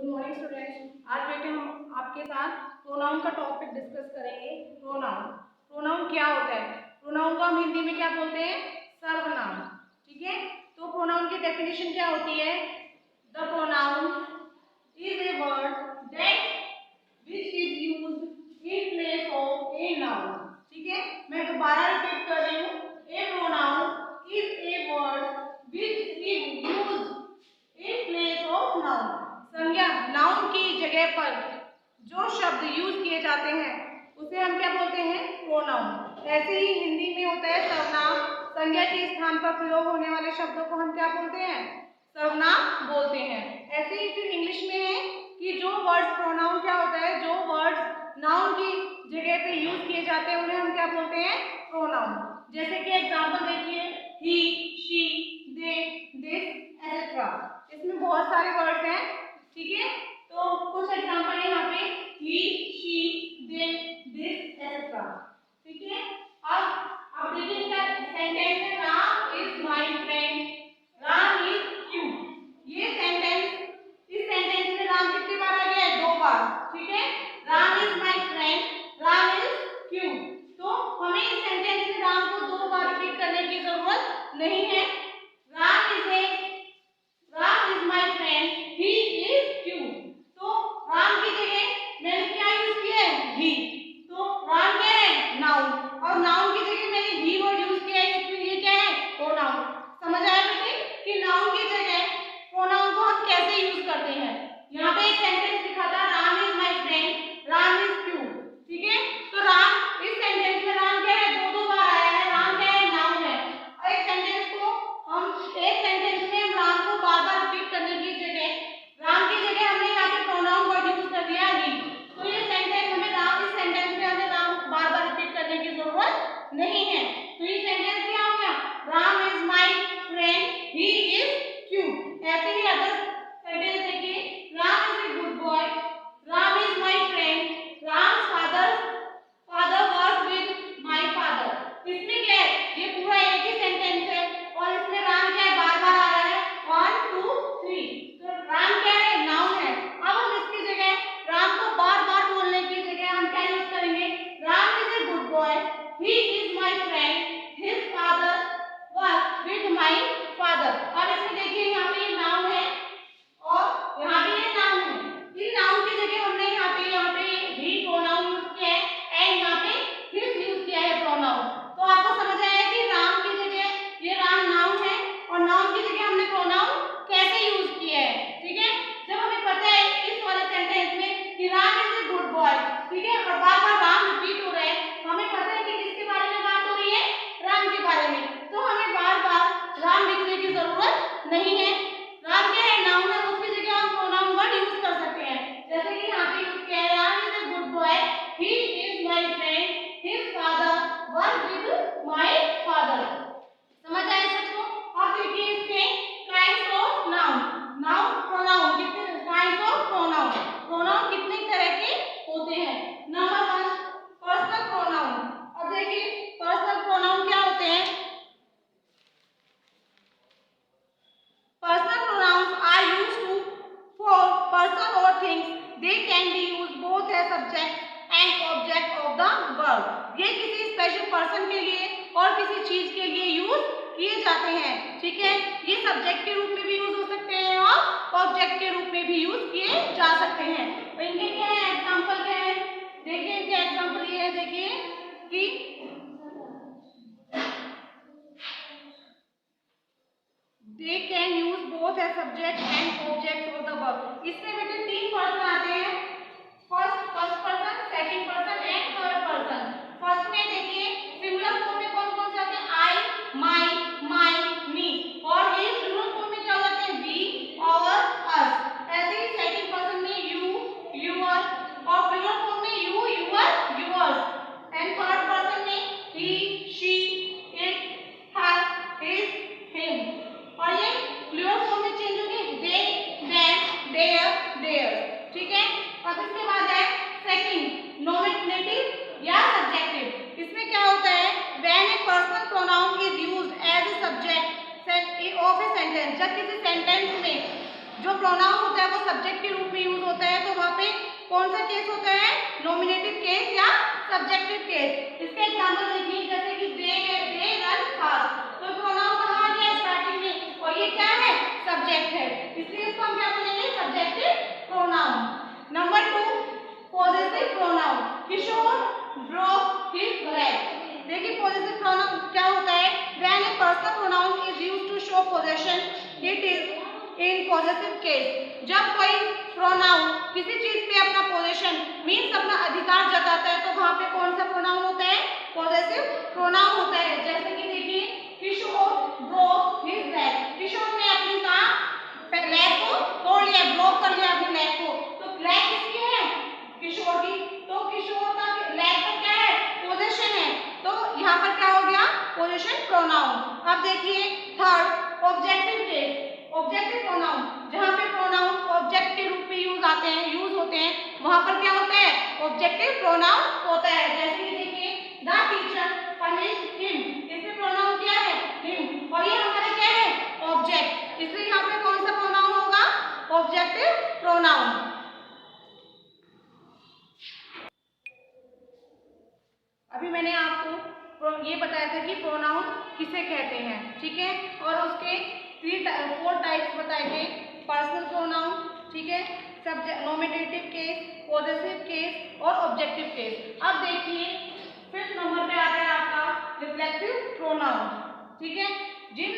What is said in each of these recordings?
Good morning students. आज बेटे हम आपके साथ प्रोनाउन का टॉपिक डिस्कस करेंगे। प्रोनाउन प्रोनाउन क्या होता है? प्रोनाउन को हम हिंदी में क्या बोलते हैं? सर्वनाम। ठीक है, तो प्रोनाउन की डेफिनेशन क्या होती है? The pronoun is a word that which is used in place of a noun. ठीक है, मैं दोबारा रिपीट कर रही हूँ। A pronoun is a word which is used in place of noun. संज्ञा नाउन की जगह पर जो शब्द यूज किए जाते हैं उसे हम क्या बोलते हैं? प्रोनाउन। ऐसे ही हिंदी में होता है सर्वनाम। संज्ञा के स्थान पर प्रयोग होने वाले शब्दों को हम क्या बोलते हैं? सर्वनाम बोलते हैं। ऐसे ही फिर इंग्लिश में है कि जो वर्ड्स प्रोनाउन क्या होता है, जो वर्ड्स नाउन की जगह पे यूज किए जाते हैं उन्हें हम क्या बोलते हैं? प्रोनाउन। जैसे कि एग्जांपल देखिए, ही, शी, दे, दिस, एटसेट्रा। इसमें बहुत सारे वर्ड्स हैं। ठीक है, तो कुछ एग्जांपल है यहाँ पे, ही, शी, दे, दिस, एटसेट्रा। ठीक है, अब देखिए इसका सेंटेंस है, Ram is my friend, Ram is cute. ये सेंटेंस, इस सेंटेंस में राम कितनी बार आ गया है? 2 बार। ठीक है, Ram is my friend, Ram is cute. तो हमें इस सेंटेंस में राम को 2 बार रिपीट करने की जरूरत नहीं है। Ram is my friend, he is cute. तो राम की जगह मैंने क्या यूज किया है? ही। तो राम क्या है? नाउन, और नाउन की जगह मैंने ही वर्ड यूज किया है क्योंकि ये क्या है? प्रोनाउन। समझ आया बेटे कि नाउन की जगह प्रोनाउन को हम कैसे यूज करते हैं? यहाँ पे एक सेंटेंस लिखा था, Ram is my friend, Ram is cute. ठीक है, तो राम, इस सेंटेंस में राम क्या है? 2 बार आया है। राम क्या है? नाउन है। और एक सेंटेंस में हम राम को बार-बार रिपीट करने की जगह, राम की जगह हमने यहाँ पे प्रोनाउन वर्ड यूज कर दिया ही। तो ये सेंटेंस हमें राम, इस सेंटेंस में हमें राम बार-बार रिपीट करने की जरूरत नहीं है। तो ये सेंटेंस क्या हो गया? Ram is my friend, he is cute. ऐसे ही अदर सेंटेंस देखिए, Ram is a good boy, Ram is my friend, Ram's father work with my father. इसमें क्या है? ये पूरा एक ही सेंटेंस है और इसमें राम क्या है? बार-बार आ रहा है। 1 2 3। तो राम क्या है? नाउन है। अब हम इसकी जगह राम को बार-बार बोलने की जगह हम क्या यूज करेंगे? Ram is a good boy, he is my friend, his father work with my father. अब इसमें देखिए यहाँ पे ये नाउन है और यहाँ पे ये नाउन है। इन नाउन की जगह हमने यहाँ पे ही प्रोनाउन यूज किया है एंड यहाँ पे हिज यूज किया है प्रोनाउन। तो आपको समझ आया कि राम की जगह ये राम नाउन है और नाउन की जगह हमने प्रोनाउन कैसे यूज किया है। ठीक है, जब हमें पता है इस वाले सेंटेंस में कि Ram is a good boy, ठीक है, और बार-बार राम रिपीट हो रहा है, हमें पता है कि किसके बारे में बात हो रही है? राम के बारे में। तो हमें बार-बार राम लिखने की जरूरत नहीं है। राम क्या है? नाउन है, उसकी जगह हम प्रोनाउन वर्ड यूज कर सकते हैं। जैसे कि यहाँ पे यूज किया है, Ram is a good boy, he is my friend, his father work with my father. समझ आए सबको? अब देखिए इसमें kinds of noun. Noun pronoun कितने काइंड्स ऑफ प्रोनाउन, प्रोनाउन कितने तरह के होते हैं? Number 1 personal pronoun. अब देखिए पर्सनल प्रोनाउन क्या होते हैं? Personal pronouns are used to for person or things. They can be used both as subject and object of the verb. ये किसी स्पेशल पर्सन के लिए और किसी चीज के लिए यूज किए जाते हैं। ठीक है, ये सब्जेक्ट के रूप में भी यूज हो सकते हैं और ऑब्जेक्ट के रूप में भी यूज किए जा सकते हैं। तो इनके क्या है? एग्जाम्पल क्या है? देखिए इनके एग्जाम्पल ये है, देखिए कि they can use both as subject and object of the verb. इसमें बेटे 3 पर्सन आते हैं, first person, second person and third person. First में देखिए सिंगुलर फॉर्म में कौन कौन से आते हैं? I, my, me. और ये प्लूरल फॉर्म में क्या होते हैं? We, our, us. ऐसे ही सेकंड पर्सन में यू, यूर, और प्लूरल फॉर्म में you, your, yours. And third person में he, she, it, her, his, him. और ये प्लूरल फॉर्म में चेंज होंगे, दे, देम, देयर। ठीक है, अब इसके बाद है सेकंड नॉमिनेटिव या सब्जेक्टिव। इसमें क्या होता है? When a personal pronoun is used as a subject of a sentence. जब किसी सेंटेंस में जो प्रोनाउन होता है वो सब्जेक्ट के रूप में यूज होता है, तो वहाँ पे कौन सा केस होता है, नॉमिनेटिव केस या सब्जेक्टिव केस। इसके एग्जांपल देखिए, जैसे कि दे रन फास्ट, तो प्रोनाउन कहाँ आ गया स्टार्टिंग में, और ये क्या है, सब्जेक्ट है, इसलिए इसको हम क्या बोलेंगे, subjective pronoun. Number 2, possessive pronoun. Kishore broke his leg. देखिए पॉजेसिव प्रोनाउन क्या होता है, when a personal pronoun is used to show possession, it is in possessive case. जब कोई प्रोनाउन किसी चीज पे अपना पोजीशन मीन्स अपना अधिकार जताता है, तो वहां पे कौन सा प्रोनाउन होता है, पॉजेसिव प्रोनाउन होता है। जैसे कि देखिए, किशोर ब्रोक हिज लेग, किशोर ने अपनी लेग को तोड़ लिया, ब्रोक कर लिया अपनी लेग को, तो लेग किसकी है, किशोर की, तो किशोर का लेग का क्या है, पोजीशन है, तो यहाँ पर क्या हो गया, पोजीशन प्रोनाउन। अब देखिए third, objective case. Objective pronoun, जहाँ पे प्रोनाउन ऑब्जेक्ट के रूप में यूज होते हैं, वहां पर क्या होता है, ऑब्जेक्टिव प्रोनाउन होता है। जैसे कि देखिए, द टीचर पनिश्ड हिम, इसमें प्रोनाउन क्या है, हिम, और ये हमारा क्या है, ऑब्जेक्ट, इसलिए यहाँ पे कौन सा प्रोनाउन होगा, ऑब्जेक्टिव प्रोनाउन। अभी मैंने आपको ये बताया था कि प्रोनाउन किसे कहते हैं, ठीक है, और उसके 4 टाइप्स बताए थे, पर्सनल प्रोनाउन, ठीक है, नॉमिनेटिव केस, पॉजेसिव केस और ऑब्जेक्टिव केस। अब देखिए 5th नंबर पे आता है आपका रिफ्लेक्सिव प्रोनाउन, ठीक है, जिन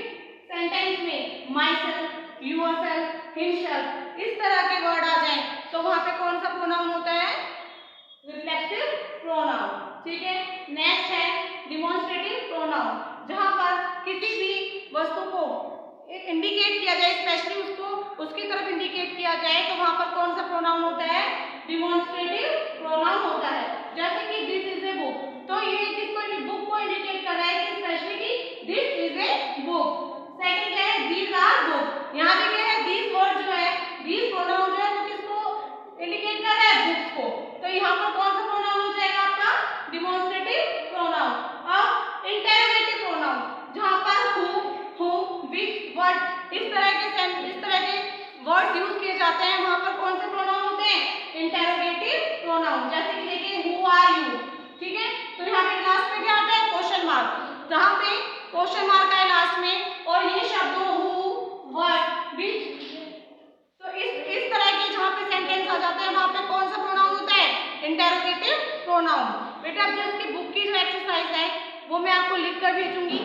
सेंटेंस में माई सेल्फ, यूअरसेल्फ, हिमसेल्फ इस तरह के वर्ड आ जाए, तो वहां पे कौन सा प्रोनाउन होता है, रिफ्लेक्सिव प्रोनाउन, ठीक है। नेक्स्ट है डिमॉन्स्ट्रेटिव प्रोनाउन, जहां पर किसी भी वस्तु को इंडिकेट किया जाए, स्पेशली उसको उसकी तरफ इंडिकेट किया जाए, तो वहां पर कौन सा प्रोनाउन होता है, डिमॉन्स्ट्रेटिव प्रोनाउन होता है। जैसे कि दिस इज ए बुक, तो ये किसको, बुक को इंडिकेट कर रहा है कि स्पेशली कि this is a book. Second क्या है, दीज आर बुक, यहाँ पे क्या है, दीज वर्ड जो है, दीज प्रोनाउन जो है वो किसको इंडिकेट कर रहा है, बुक्स को, तो यहाँ पर कौन सा प्रोनाउन हो जाएगा आपका, डिमॉन्स्ट्रेटिव प्रोनाउन। अब इंटेरोगेटिव प्रोनाउन, जहां पर हु, विच, व्हाट इस तरह के वर्ड्स यूज किए जाते हैं, वहां पर कौन से प्रोनाउन होते हैं, इंटेरोगेटिव प्रोनाउन। जैसे कि देखिए, हु आर यू, ठीक है, तो यहाँ पे लास्ट में क्या आता है, क्वेश्चन मार्क, जहां पे क्वेश्चन मार्क है लास्ट में, और ये शब्द हु, व्हाट, विच, तो इस तरह के जहां पे सेंटेंस आ जाते हैं, वहां पे कौन सा प्रोनाउन होता है, इंटेरोगेटिव प्रोनाउन। बेटा अब जो इसकी बुक की जो एक्सरसाइज है वो मैं आपको लिख कर भेजूंगी,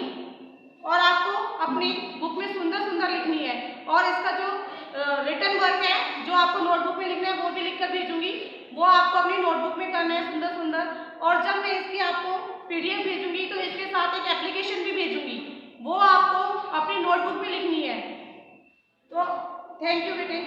और आपको अपनी बुक में सुंदर सुंदर लिखनी है, और इसका जो रिटन वर्क है जो आपको नोटबुक में लिखना है वो भी लिख कर भेजूंगी, वो आपको अपनी नोटबुक में करना है सुंदर सुंदर। और जब मैं इसकी आपको PDF भेजूंगी, तो इसके साथ एक एप्लीकेशन भी भेजूंगी, वो आपको अपनी नोटबुक में लिखनी है। तो थैंक यू बेटे।